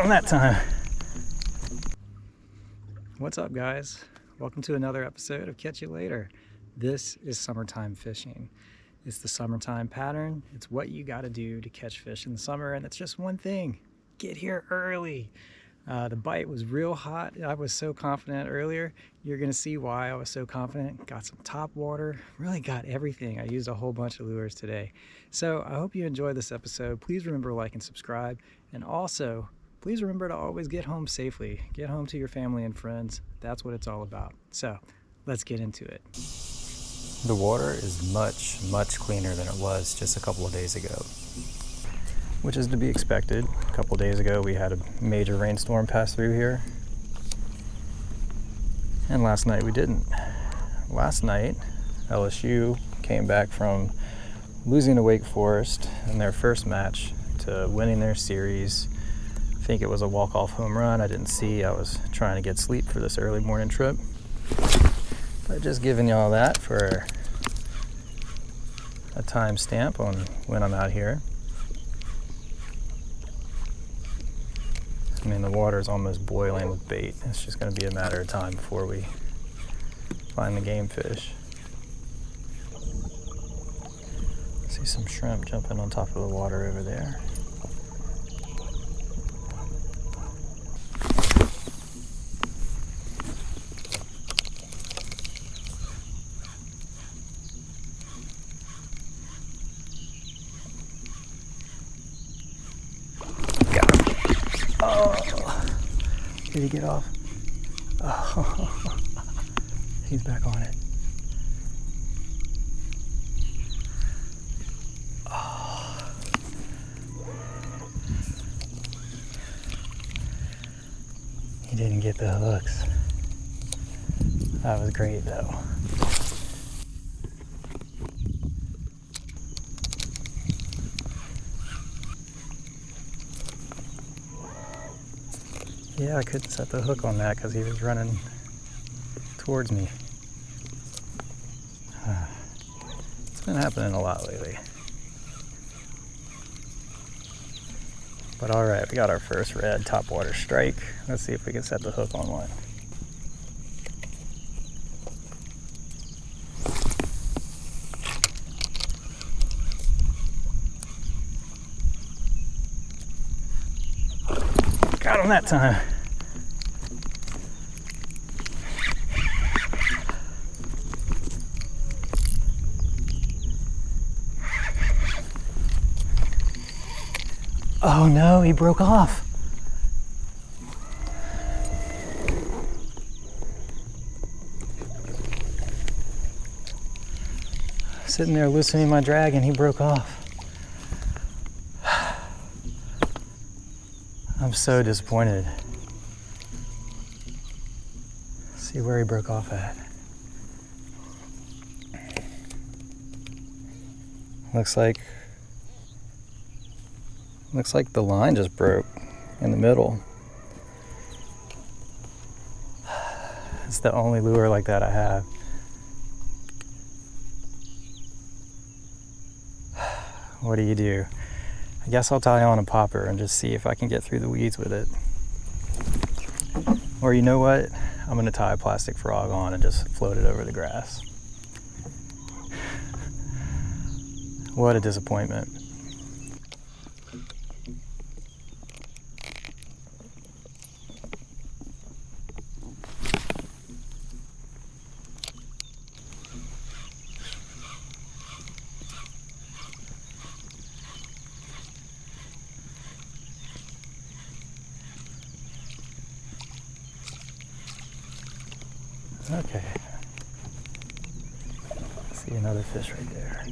Got him that time. What's up, guys? Welcome to another episode of Catch You Later. This is summertime fishing. It's the summertime pattern. It's what you got to do to catch fish in the summer, and it's just one thing: get here early. The bite was real hot. I was so confident earlier. You're gonna see why I was so confident. Got some top water, really got everything. I used a whole bunch of lures today. So I hope you enjoyed this episode. Please remember to like and subscribe. And also, please remember to always get home safely. Get home to your family and friends. That's what it's all about. So let's get into it. The water is much, much cleaner than it was just a couple of days ago, which is to be expected. A couple days ago we had a major rainstorm pass through here, and last night we didn't. Last night LSU came back from losing to Wake Forest in their first match to winning their series. I think it was a walk-off home run. I didn't see. I was trying to get sleep for this early morning trip, but just giving y'all that for a time stamp on when I'm out here. I mean, the water is almost boiling with bait. It's just going to be a matter of time before we find the game fish. See some shrimp jumping on top of the water over there. Oh, did he get off? Oh, he's back on it. Oh. He didn't get the hooks. That was great though. Yeah, I couldn't set the hook on that because he was running towards me. It's been happening a lot lately. But all right, we got our first red topwater strike. Let's see if we can set the hook on one. Got him that time. Oh no, he broke off. Sitting there loosening my drag and he broke off. I'm so disappointed. Let's see where he broke off at. Looks like the line just broke in the middle. It's the only lure like that I have. What do? I guess I'll tie on a popper and just see if I can get through the weeds with it. Or you know what? I'm gonna tie a plastic frog on and just float it over the grass. What a disappointment. Okay. See another fish right there.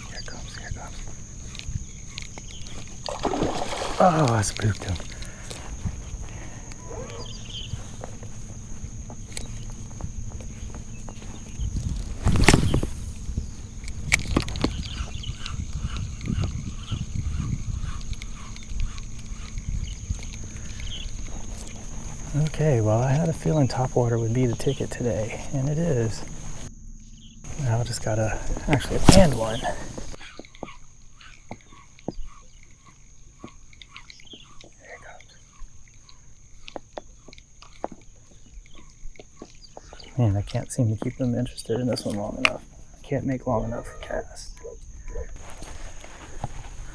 Here it comes, here it comes. Oh, I spooked him. Okay, well, I had a feeling topwater would be the ticket today, and it is. Now I just gotta actually land one. There it goes. Man, I can't seem to keep them interested in this one long enough. I can't make long enough cast.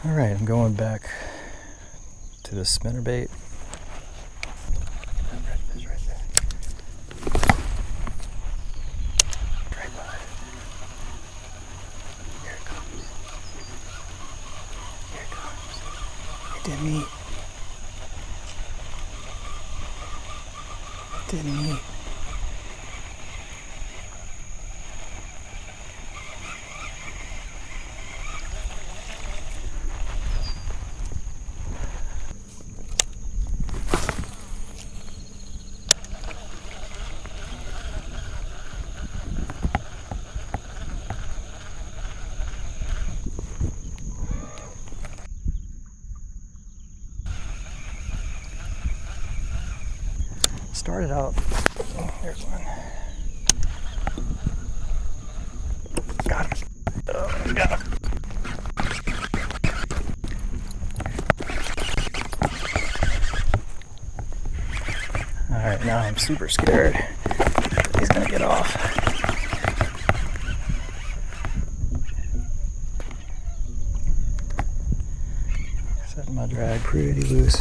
All right, I'm going back to the spinnerbait. Redfish right there. Right by it. Here it comes. Here it comes. It didn't eat. It didn't eat. Started out, there's one. Got him. Oh, got him. Alright, now I'm super scared. He's gonna get off. Setting my drag pretty loose.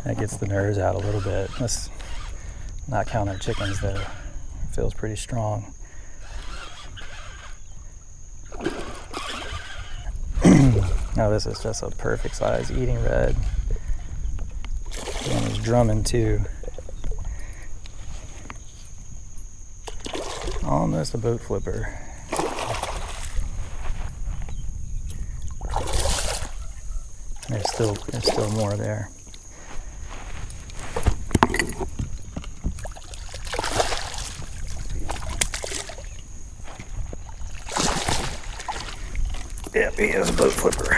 That gets the nerves out a little bit. Let's not count our chickens though. It feels pretty strong. Now this is just a perfect size eating red. And he's drumming too. Almost a boat flipper. There's still more there. Yep, he is a boat flipper.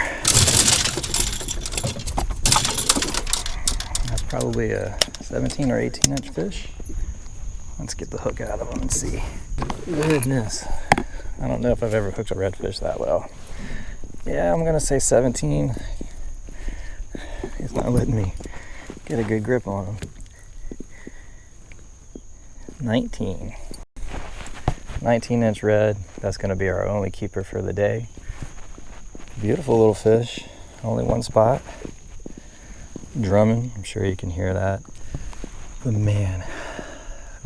That's probably a 17 or 18 inch fish. Let's get the hook out of him and see. Goodness. I don't know if I've ever hooked a redfish that well. Yeah, I'm gonna say 17. He's not letting me get a good grip on him. 19 inch red. That's gonna be our only keeper for the day. Beautiful little fish, only one spot. Drumming, I'm sure you can hear that. But man,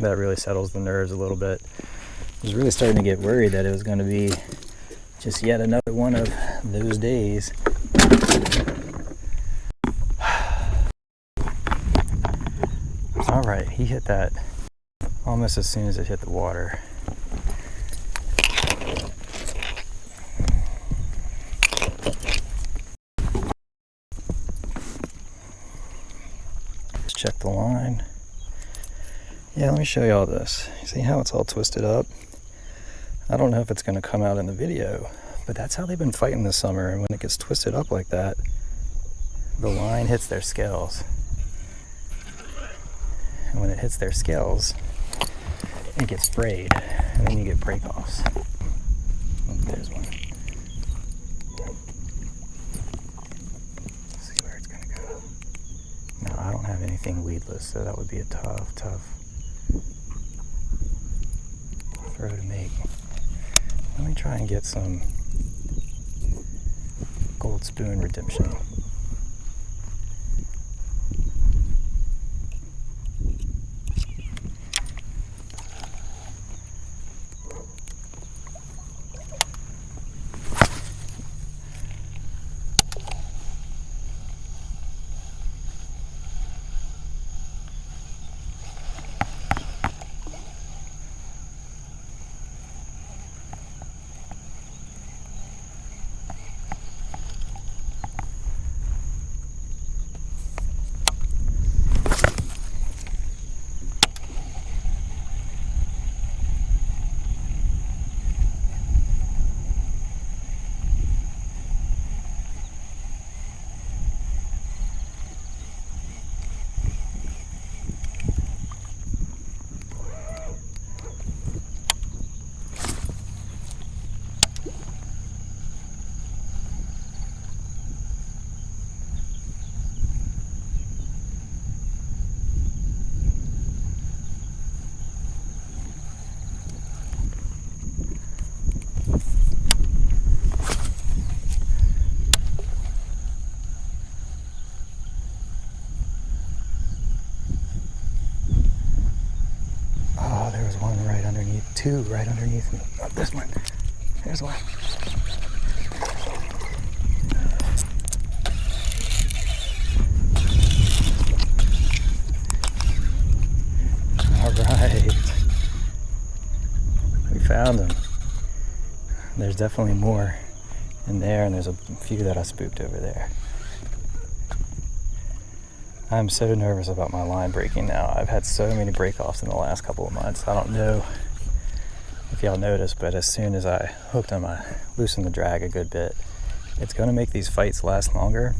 that really settles the nerves a little bit. I was really starting to get worried that it was going to be just yet another one of those days. All right, he hit that almost as soon as it hit the water. Check the line. Yeah, let me show you all this. You see how it's all twisted up? I don't know if it's going to come out in the video, but that's how they've been fighting this summer. And when it gets twisted up like that, the line hits their scales. And when it hits their scales, it gets frayed, and then you get break-offs. Oh, there's one. Let's see where it's going to go. No, I don't have anything weedless, so that would be a tough throw to make. Let me try and get some gold spoon redemption. two right underneath me. Oh, this one. There's one. All right. We found them. There's definitely more in there, and there's a few that I spooked over there. I'm so nervous about my line breaking now. I've had so many break-offs in the last couple of months. I don't know if y'all noticed, but as soon as I hooked them, I loosened the drag a good bit. It's going to make these fights last longer.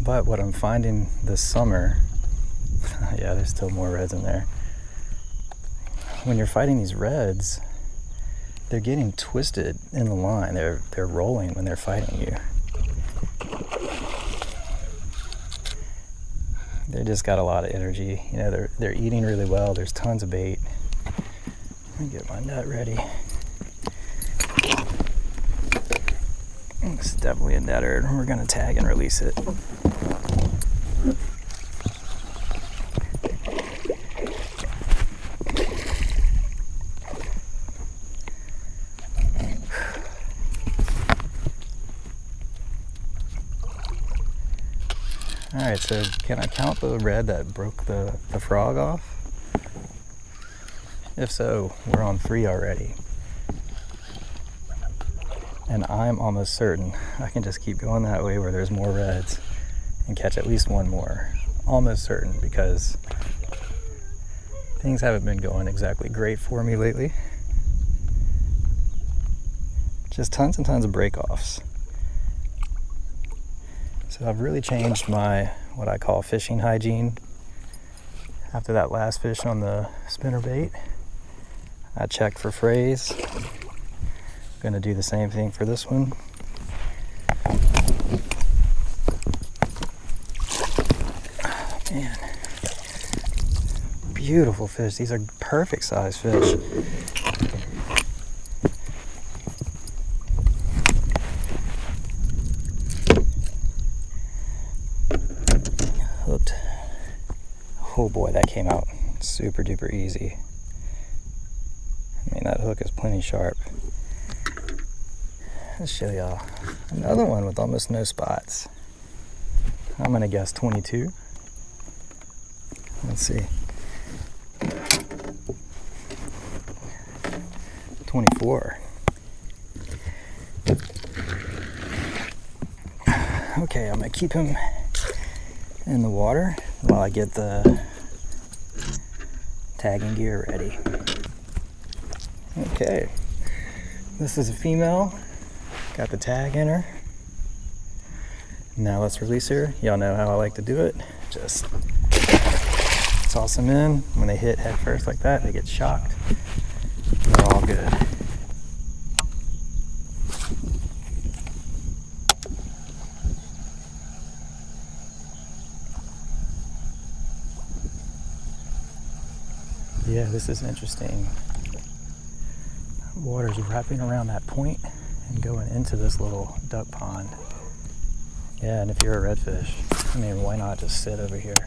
But what I'm finding this summer, yeah, there's still more reds in there. When you're fighting these reds, they're getting twisted in the line. They're rolling when they're fighting you. They just got a lot of energy. You know, they're eating really well. There's tons of bait. Let me get my net ready. It's definitely a netter. We're gonna tag and release it. All right, so can I count the red that broke the frog off? If so, we're on 3 already. And I'm almost certain I can just keep going that way where there's more reds and catch at least one more. Almost certain, because things haven't been going exactly great for me lately. Just tons and tons of break-offs. So I've really changed my, what I call fishing hygiene. After that last fish on the spinnerbait, I checked for frays. Gonna do the same thing for this one. Oh, man. Beautiful fish. These are perfect size fish. Hooked. Oh boy, that came out super duper easy. I mean, that hook is plenty sharp. Let's show y'all another one with almost no spots. I'm gonna guess 22. Let's see. 24. Okay, I'm gonna keep him in the water while I get the tagging gear ready. Okay, this is a female. Got the tag in her. Now let's release her. Y'all know how I like to do it. Just toss them in. When they hit head first like that, they get shocked. They're all good. Yeah, this is interesting. Water's wrapping around that point and going into this little duck pond. Yeah, and if you're a redfish, I mean, why not just sit over here?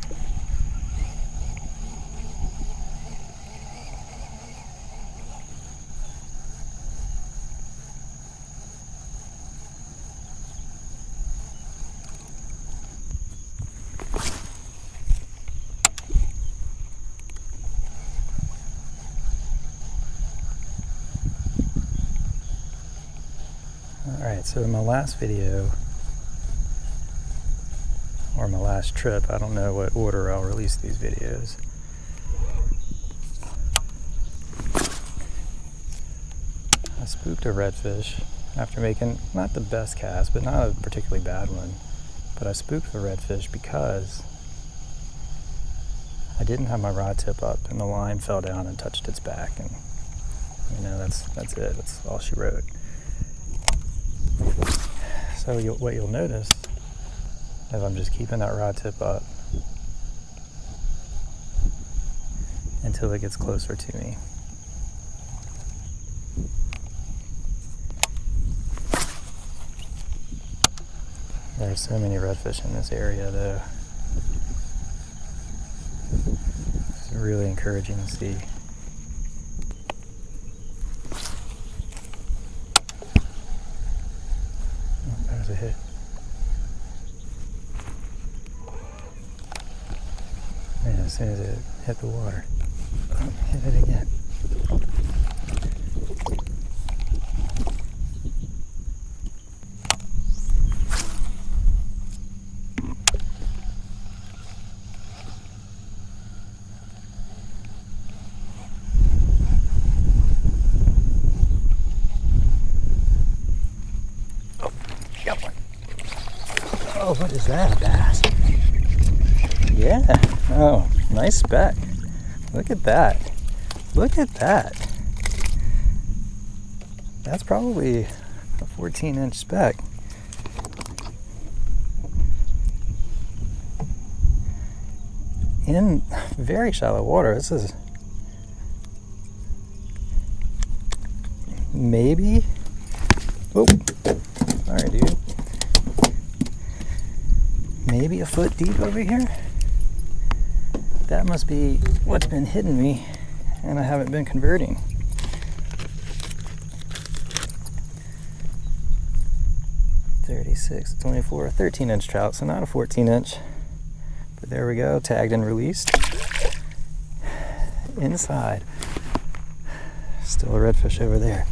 Alright, so in my last video, or my last trip, I don't know what order I'll release these videos. I spooked a redfish after making not the best cast, but not a particularly bad one. But I spooked the redfish because I didn't have my rod tip up and the line fell down and touched its back, and you know, that's it. That's all she wrote. So what you'll notice is I'm just keeping that rod tip up until it gets closer to me. There are so many redfish in this area though. It's really encouraging to see. Oh, there's a hit. Man, as soon as it hit the water, hit it again. Got one. Oh, what is that? A bass? Yeah. Oh, nice speck. Look at that. Look at that. That's probably a 14-inch speck. In very shallow water. This is maybe. Oh. Sorry, dude. Maybe a foot deep over here. That must be what's been hitting me, and I haven't been converting. (36, 24, 13-inch trout, so not a 14-inch. But there we go, tagged and released. Inside. Still a redfish over there.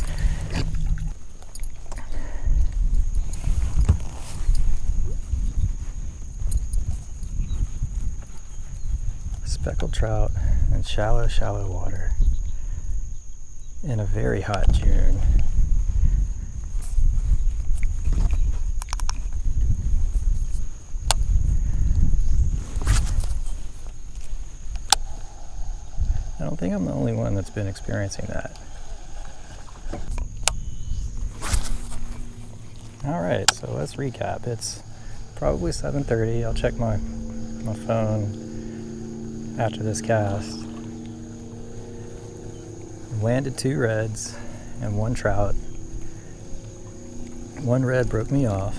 Speckled trout in shallow, shallow water in a very hot June. I don't think I'm the only one that's been experiencing that. All right, so let's recap. It's probably 7:30. I'll check my phone after this cast. Landed 2 reds and 1 trout. 1 red broke me off.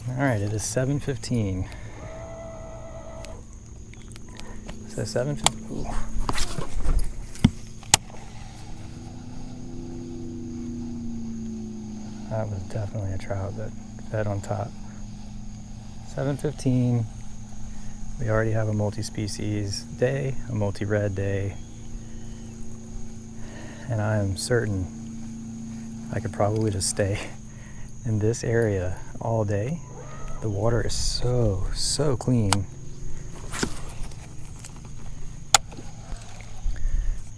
All right, it is 7:15. So 7:15. That was definitely a trout that fed on top. 7:15. We already have a multi-species day, a multi-red day, and I am certain I could probably just stay in this area all day. The water is so clean.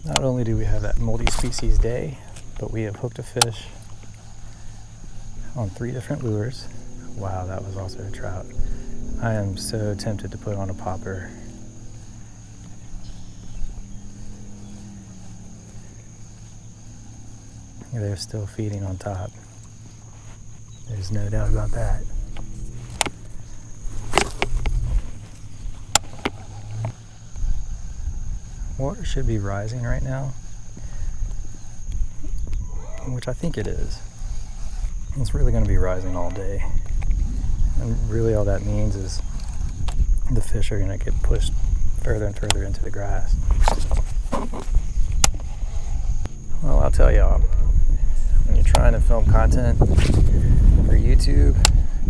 Not only do we have that multi-species day, but we have hooked a fish on 3 different lures. Wow, that was also a trout. I am so tempted to put on a popper. They're still feeding on top. There's no doubt about that. Water should be rising right now, which I think it is. It's really going to be rising all day. And really all that means is the fish are going to get pushed further and further into the grass. Well, I'll tell y'all, when you're trying to film content for YouTube,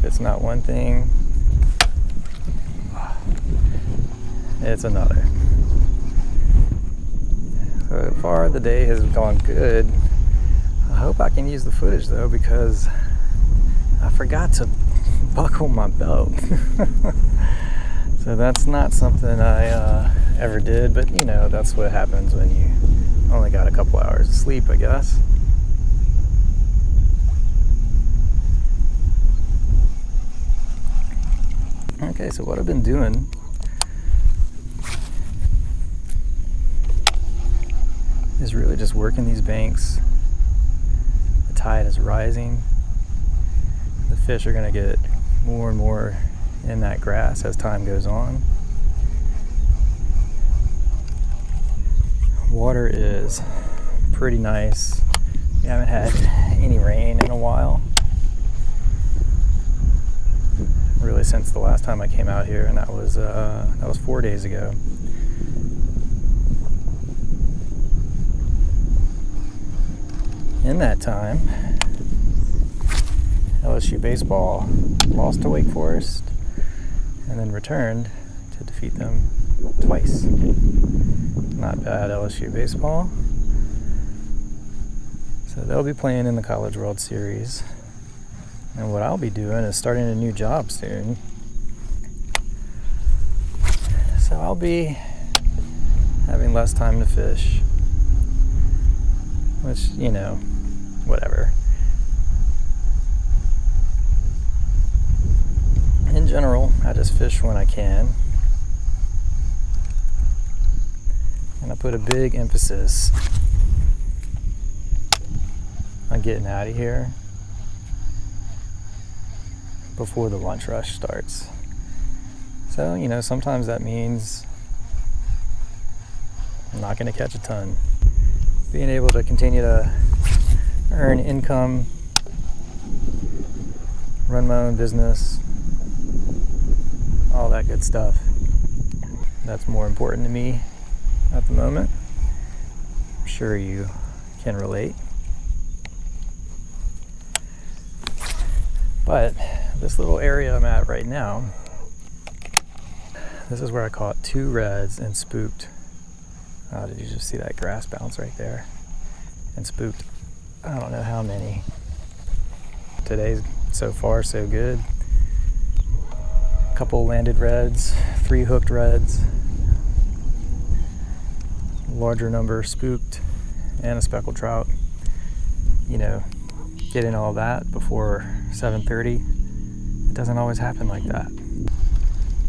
it's not one thing, it's another. So far the day has gone good. I hope I can use the footage though, because I forgot to buckle my belt. So that's not something I ever did, but you know, that's what happens when you only got a couple hours of sleep, I guess. Okay, so what I've been doing is really just working these banks. The tide is rising. The fish are going to get more and more in that grass as time goes on. Water is pretty nice. We haven't had any rain in a while. really since the last time I came out here, and that was 4 days ago. In that time, LSU baseball lost to Wake Forest and then returned to defeat them twice. Not bad, LSU baseball. So they'll be playing in the College World Series. And what I'll be doing is starting a new job soon. So I'll be having less time to fish. Which, you know, whatever. In general, I just fish when I can. And I put a big emphasis on getting out of here before the lunch rush starts. So, you know, sometimes that means I'm not going to catch a ton. Being able to continue to earn income, run my own business, all that good stuff. That's more important to me at the moment. I'm sure you can relate. But this little area I'm at right now, this is where I caught 2 reds and spooked. Oh, did you just see that grass bounce right there? And spooked, I don't know how many. Today's so far so good. A couple landed reds, 3 hooked reds, larger number spooked, and a speckled trout. You know, getting all that before 7:30, it doesn't always happen like that. I'm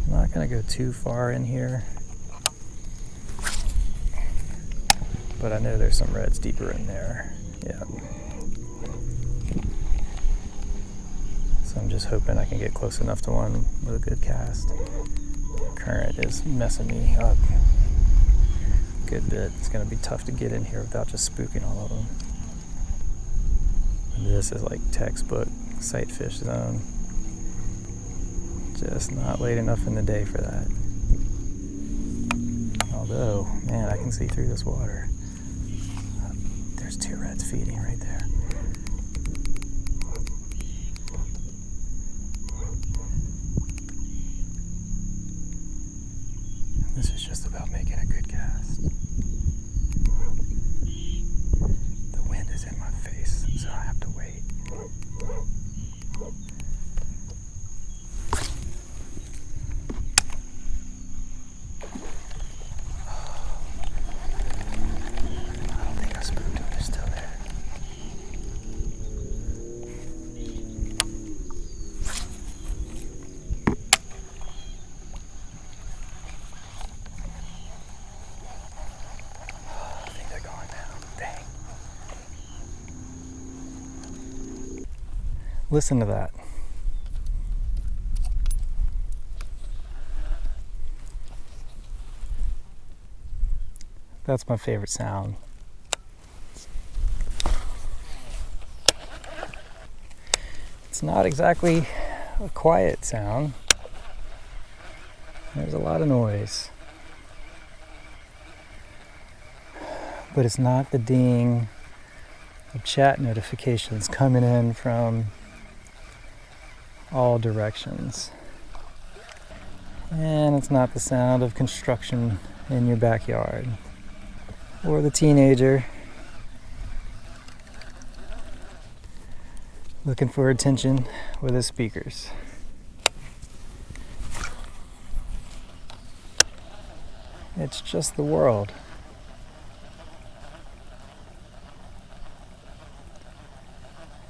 not gonna go too far in here, but I know there's some reds deeper in there. Yeah. So I'm just hoping I can get close enough to one with a good cast. Current is messing me up a good bit. It's gonna be tough to get in here without just spooking all of them. This is like textbook sight fish zone. Just not late enough in the day for that. Although, man, I can see through this water. There's 2 reds feeding right there. This is just about making a good cast. The wind is in my face, so I have to wait. I don't think I spooked them, they're still there. I think they're going now. Dang. Listen to that. That's my favorite sound. It's not exactly a quiet sound. There's a lot of noise. But it's not the ding of chat notifications coming in from all directions. And it's not the sound of construction in your backyard. Or the teenager looking for attention with his speakers. It's just the world.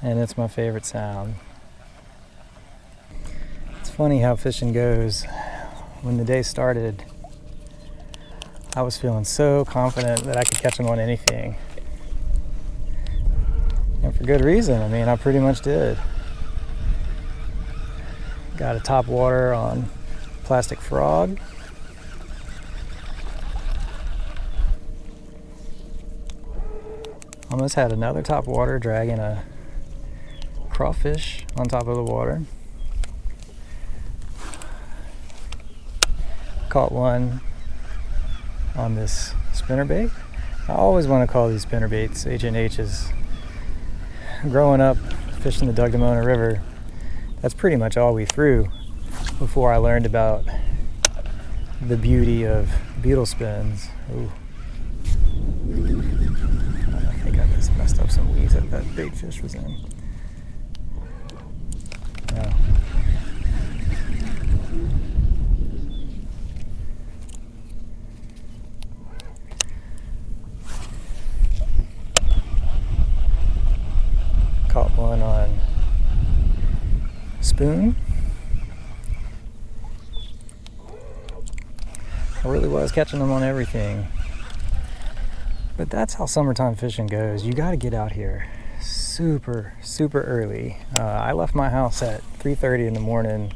And it's my favorite sound. It's funny how fishing goes. When the day started, I was feeling so confident that I could catch them on anything. And for good reason. I mean, I pretty much did. Got a top water on plastic frog. Almost had another top water dragging a crawfish on top of the water. caught one on this spinnerbait. I always want to call these spinnerbaits H&H's. Growing up fishing the Dugdamona River, that's pretty much all we threw before I learned about the beauty of beetle spins. Ooh. I think I just messed up some weeds that bait fish was in. Oh. Caught one on spoon. I really was catching them on everything. But that's how summertime fishing goes. You got to get out here super early. I left my house at 3:30 in the morning.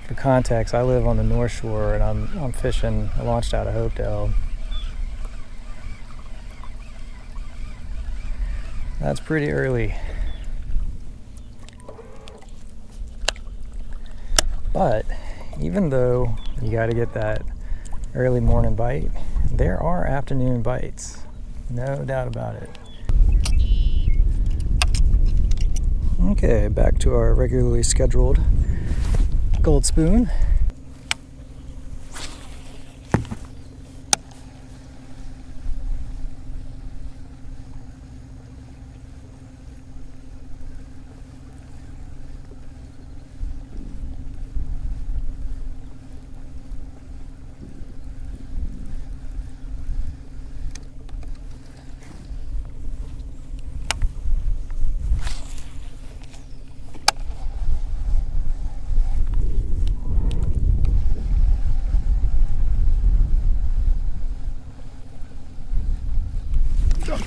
For context, I live on the North Shore and I'm fishing. I launched out of Hopedale. That's pretty early. But even though you got to get that early morning bite, there are afternoon bites. No doubt about it. Okay, back to our regularly scheduled gold spoon.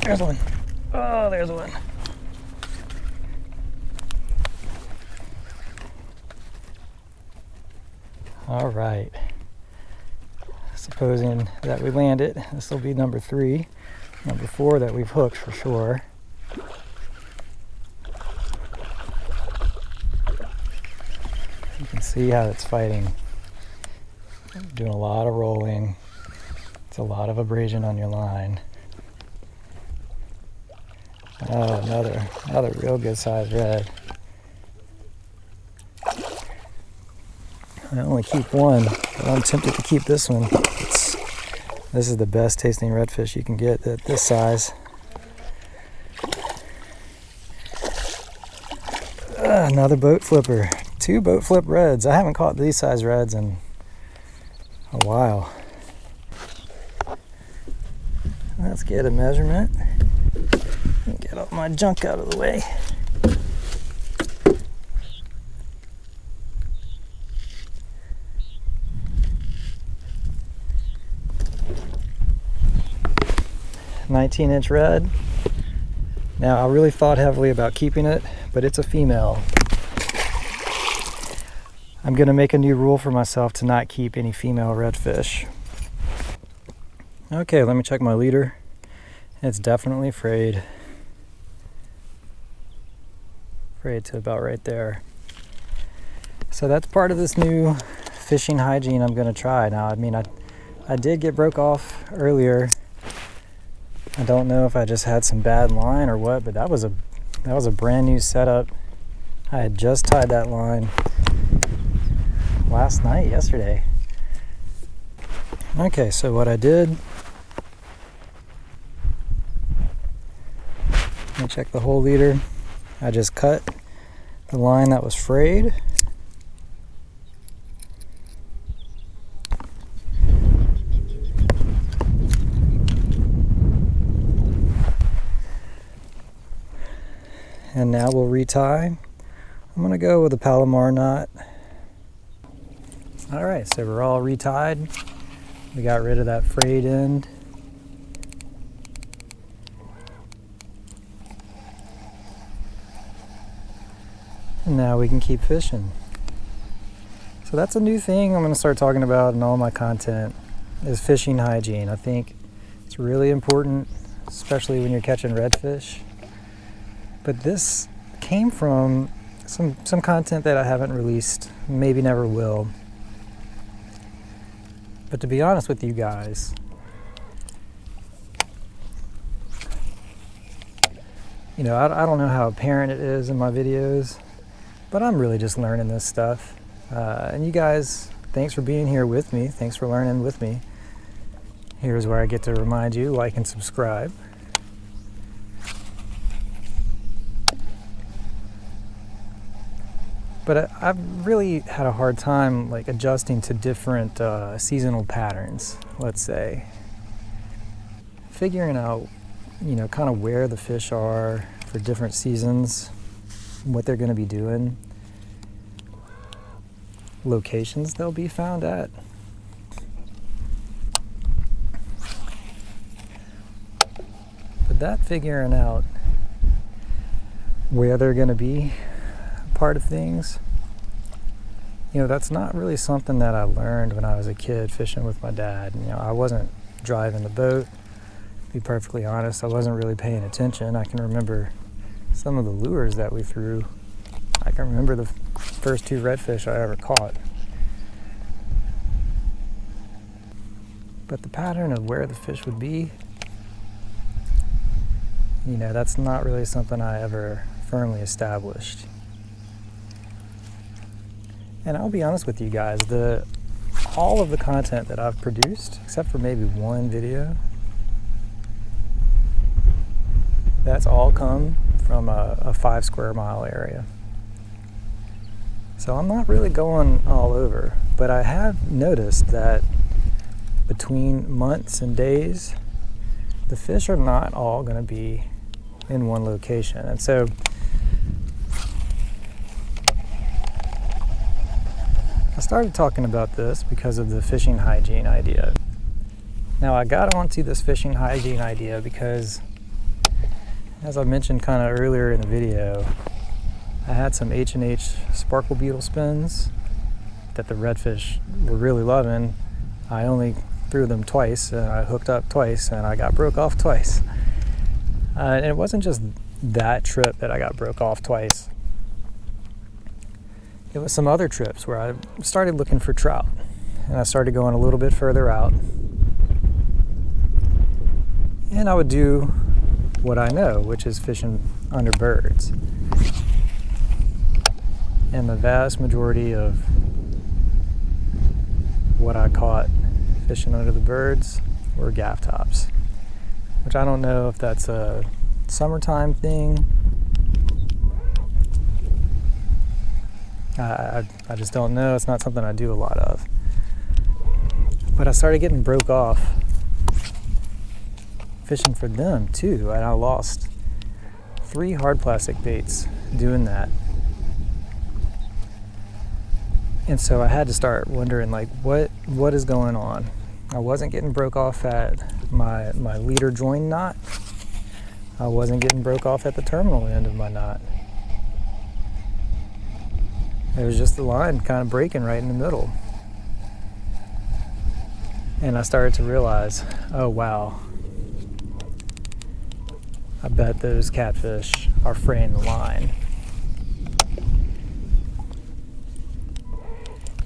There's one. Oh, there's one. All right. Supposing that we land it, this will be number 3. Number 4 that we've hooked for sure. You can see how it's fighting. Doing a lot of rolling. It's a lot of abrasion on your line. Oh, another real good sized red. I only keep one, but I'm tempted to keep this one. This is the best tasting redfish you can get at this size. Another boat flipper. 2 boat flip reds. I haven't caught these size reds in a while. Let's get a measurement. Get all my junk out of the way. "19-inch red." Now, I really thought heavily about keeping it, but it's a female. I'm gonna make a new rule for myself to not keep any female redfish. Okay, let me check my leader. It's definitely frayed. Frayed to about right there. So that's part of this new fishing hygiene I'm gonna try. Now, I mean, I did get broke off earlier. I don't know if I just had some bad line or what, but that was a brand new setup. I had just tied that line yesterday. Okay, so what I did, let me check the whole leader. I just cut the line that was frayed. And now we'll retie. I'm gonna go with a Palomar knot. All right, so we're all retied. We got rid of that frayed end. And now we can keep fishing. So that's a new thing I'm gonna start talking about in all my content, is fishing hygiene. I think it's really important, especially when you're catching redfish. But this came from some content that I haven't released, maybe never will. But to be honest with you guys, you know, I don't know how apparent it is in my videos, but I'm really just learning this stuff. And you guys, thanks for being here with me. Thanks for learning with me. Here's where I get to remind you, like and subscribe. But I've really had a hard time like adjusting to different seasonal patterns, let's say. Figuring out, you know, kind of where the fish are for different seasons, what they're going to be doing, locations they'll be found at. But that figuring out where they're going to be part of things, you know, that's not really something that I learned when I was a kid fishing with my dad. You know, I wasn't driving the boat. To be perfectly honest, I wasn't really paying attention. I can remember some of the lures that we threw. I can remember the first 2 redfish I ever caught. But the pattern of where the fish would be, you know, that's not really something I ever firmly established. And I'll be honest with you guys, all of the content that I've produced, except for maybe one video, that's all come from a 5 square mile area. So I'm not really going all over, but I have noticed that between months and days, the fish are not all going to be in one location. And so I started talking about this because of the fishing hygiene idea. Now I got onto this fishing hygiene idea because, as I mentioned kind of earlier in the video, I had some H&H sparkle beetle spins that the redfish were really loving. I only threw them twice, and I hooked up twice, and I got broke off twice. And it wasn't just that trip that I got broke off twice. It was some other trips where I started looking for trout, and I started going a little bit further out, and I would do what I know, which is fishing under birds. And the vast majority of what I caught fishing under the birds were gaff tops, which I don't know if that's a summertime thing. I just don't know. It's not something I do a lot of. But I started getting broke off fishing for them too, and I lost 3 hard plastic baits doing that. And so I had to start wondering, like, what is going on? I wasn't getting broke off at my leader join knot. I wasn't getting broke off at the terminal end of my knot. It was just the line kind of breaking right in the middle. And I started to realize, oh wow, I bet those catfish are fraying the line.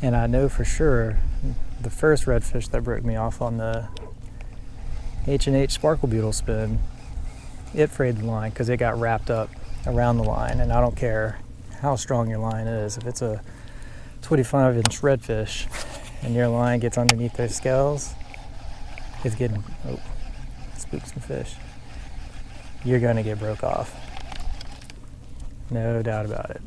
And I know for sure the first redfish that broke me off on the H&H sparkle beetle spin, it frayed the line because it got wrapped up around the line. And I don't care how strong your line is. If it's a 25-inch redfish and your line gets underneath those scales, it's getting, spooked some fish. You're gonna get broke off. No doubt about it.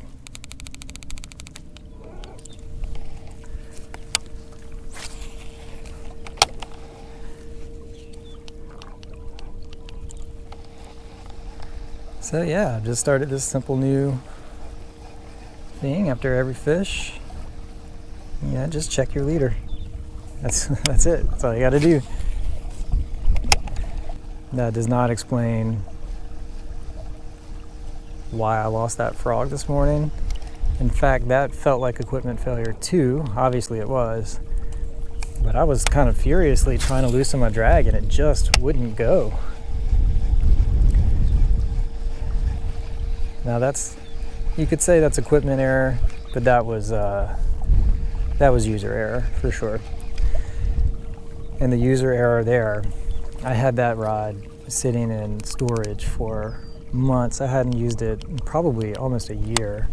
So yeah, I just started this simple new thing after every fish. Yeah, just check your leader. That's it. That's all you got to do. That does not explain why I lost that frog this morning. In fact, that felt like equipment failure too. Obviously it was. But I was kind of furiously trying to loosen my drag and it just wouldn't go. Now you could say that's equipment error, but that was user error for sure. and the user error there. I had that rod sitting in storage for months. I hadn't used it in probably almost a year.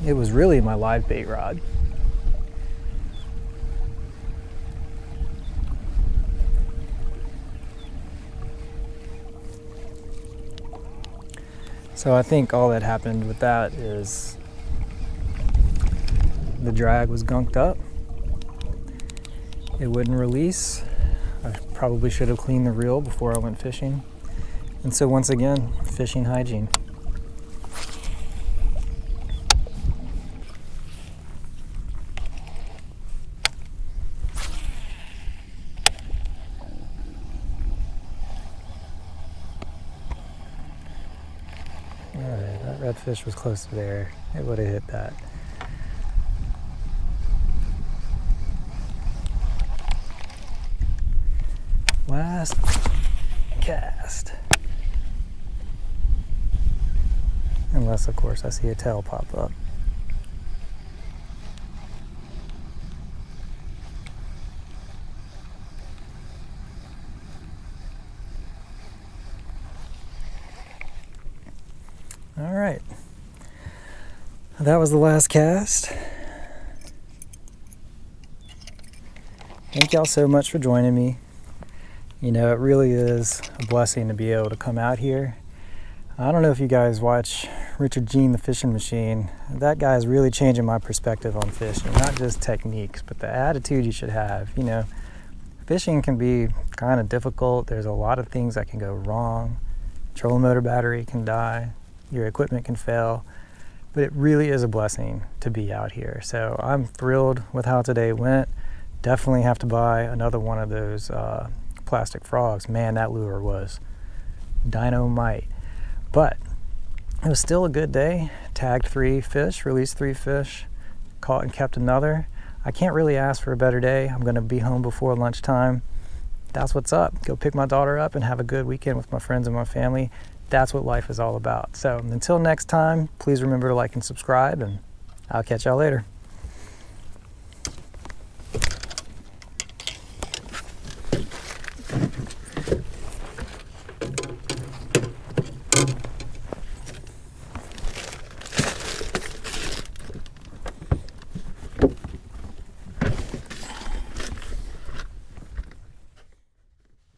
It was really my live bait rod. So I think all that happened with that is the drag was gunked up. It wouldn't release. I probably should have cleaned the reel before I went fishing. And so once again, fishing hygiene. Alright, that redfish was close to there. It would have hit that. Last cast. Unless, of course, I see a tail pop up. All right. That was the last cast. Thank y'all so much for joining me. You know, it really is a blessing to be able to come out here. I don't know if you guys watch Richard Gene, the Fishing Machine. That guy is really changing my perspective on fishing, not just techniques, but the attitude you should have. You know, fishing can be kind of difficult. There's a lot of things that can go wrong. Trolling motor battery can die. Your equipment can fail. But it really is a blessing to be out here. So I'm thrilled with how today went. Definitely have to buy another one of those plastic frogs. Man, that lure was dynamite. But it was still a good day. Tagged 3 fish, released 3 fish, caught and kept another. I can't really ask for a better day. I'm gonna be home before lunchtime. That's what's up. Go pick my daughter up and have a good weekend with my friends and my family. That's what life is all about. So until next time, please remember to like and subscribe, and I'll catch y'all later.